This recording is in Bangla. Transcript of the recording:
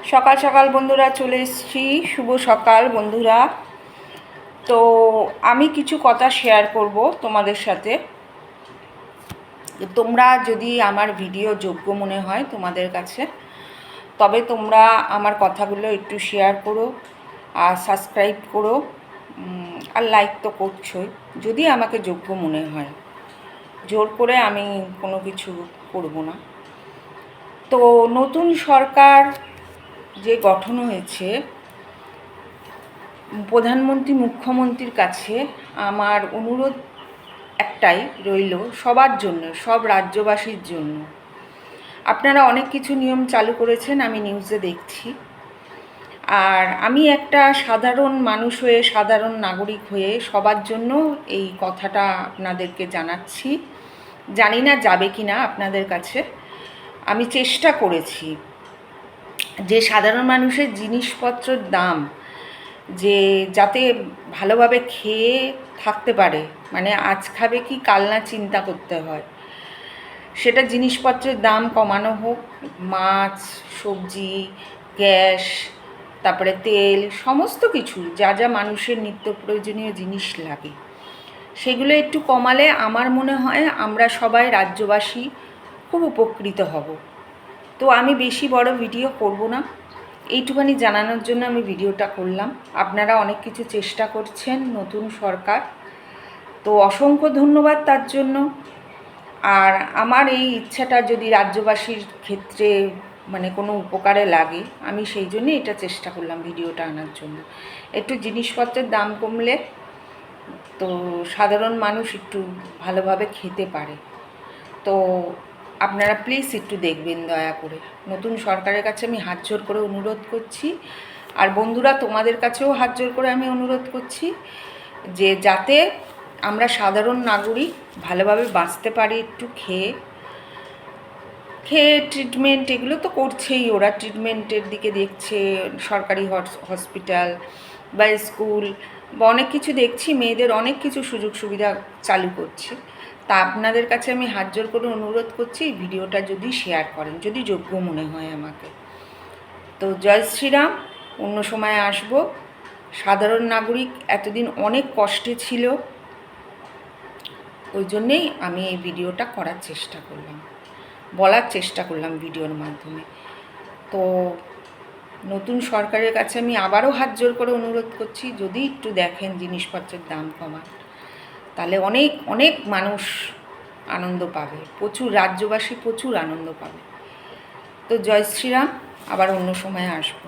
সকাল সকাল বন্ধুরা চলে এসেছি। শুভ সকাল বন্ধুরা। তো আমি কিছু কথা শেয়ার করব তোমাদের সাথে। তোমরা যদি আমার ভিডিও যোগ্য মনে হয় তোমাদের কাছে, তবে তোমরা আমার কথাগুলো একটু শেয়ার করো আর সাবস্ক্রাইব করো, আর লাইক তো করছোই যদি আমাকে যোগ্য মনে হয়। জোর করে আমি কোনো কিছু করব না। তো নতুন সরকার যে গঠন হয়েছে, প্রধানমন্ত্রী মুখ্যমন্ত্রীর কাছে আমার অনুরোধ একটাই রইল, সবার জন্য, সব রাজ্যবাসীর জন্য। আপনারা অনেক কিছু নিয়ম চালু করেছেন, আমি নিউজে দেখছি। আর আমি একটা সাধারণ মানুষ হয়ে, সাধারণ নাগরিক হয়ে সবার জন্য এই কথাটা আপনাদেরকে জানাচ্ছি। জানি না যাবে কি না আপনাদের কাছে। আমি চেষ্টা করেছি যে সাধারণ মানুষের জিনিসপত্রের দাম যে যাতে ভালোভাবে খেয়ে থাকতে পারে, মানে আজ খাবে কি কাল না চিন্তা করতে হয়, সেটা জিনিসপত্রের দাম কমানো হোক। মাছ, সবজি, গ্যাস, তারপরে তেল, সমস্ত কিছু যা যা মানুষের নিত্য প্রয়োজনীয় জিনিস লাগে, সেগুলো একটু কমালে আমার মনে হয় আমরা সবাই রাজ্যবাসী খুব উপকৃত হব। তো আমি বেশি বড় ভিডিও করব না, এইটুখানি জানানোর জন্য আমি ভিডিওটা করলাম। আপনারা অনেক কিছু চেষ্টা করছেন, নতুন সরকার, তো অসংখ্য ধন্যবাদ তার জন্য। আর আমার এই ইচ্ছাটা যদি রাজ্যবাসীর ক্ষেত্রে মানে কোনো উপকারে লাগে, আমি সেই জন্যই এটা চেষ্টা করলাম ভিডিওটা আনার জন্য। একটু জিনিসপত্রের দাম কমলে তো সাধারণ মানুষ একটু ভালোভাবে খেতে পারে। তো আপনারা প্লিজ একটু দেখবেন দয়া করে। নতুন সরকারের কাছে আমি হাত জোর করে অনুরোধ করছি। আর বন্ধুরা, তোমাদের কাছেও হাত জোর করে আমি অনুরোধ করছি যে যাতে আমরা সাধারণ নাগরিক ভালোভাবে বাঁচতে পারি, একটু খেয়ে ট্রিটমেন্ট এগুলো তো করছেই, ওরা ট্রিটমেন্টের দিকে দেখছে, সরকারি হসপিটাল বা স্কুল বা অনেক কিছু দেখছি, মেয়েদের অনেক কিছু সুযোগ সুবিধা চালু করছে। তা আপনাদের কাছে আমি হাত জোর করে অনুরোধ করছি, এই ভিডিওটা যদি শেয়ার করেন, যদি যোগ্য মনে হয় আমাকে। তো জয় শ্রীরাম। অন্য সময় আসবো। সাধারণ নাগরিক এতদিন অনেক কষ্টে ছিল, ওই জন্যেই আমি এই ভিডিওটা করার চেষ্টা করলাম, বলার চেষ্টা করলাম ভিডিওর মাধ্যমে। তো নতুন সরকারের কাছে আমি আবারও হাত জোর করে অনুরোধ করছি, যদি একটু দেখেন জিনিসপত্রের দাম কমান, তাহলে অনেক অনেক মানুষ আনন্দ পাবে, প্রচুর রাজ্যবাসী প্রচুর আনন্দ পাবে। তো জয় শ্রীরাম। আবার অন্য সময় আসবো।